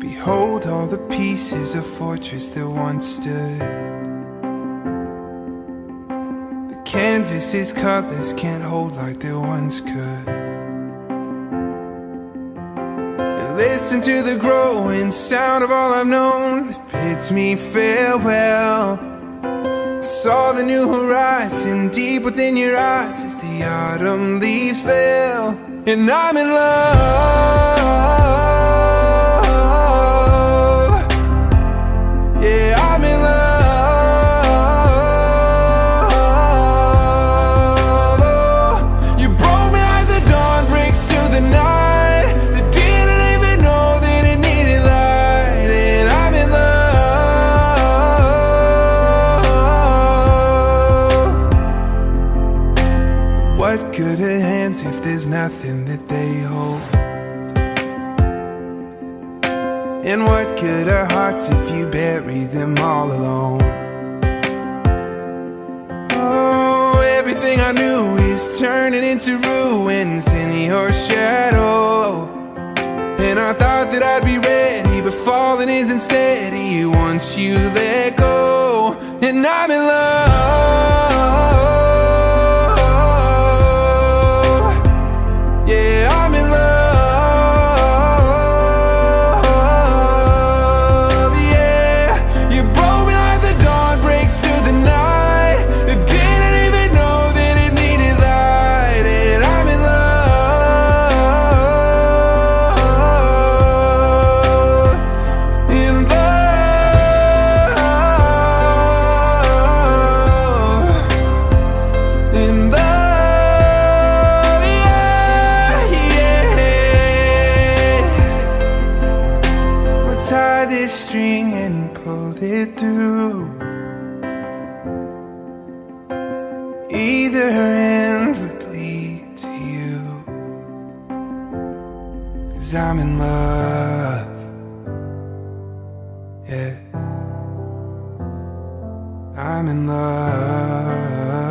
Behold all the pieces of fortress that once stood. The canvas's colors can't hold like they once could. And listen to the growing sound of all I've known that bids me farewell. I saw the new horizon deep within your eyes as the autumn leaves fell. And I'm in love. Yeah, I'm in love. Oh, you broke me like the dawn breaks through the night. That didn't even know that it needed light. And I'm in love. What good are hands if there's nothing that they hold? And what good are hearts if you bury them all alone? Oh, everything I knew is turning into ruins in your shadow. And I thought that I'd be ready, but falling isn't steady once you let go. And I'm in love. Yeah, I'm in love. Tie this string and pull it through. Either end would lead to you. 'Cause I'm in love. Yeah, I'm in love.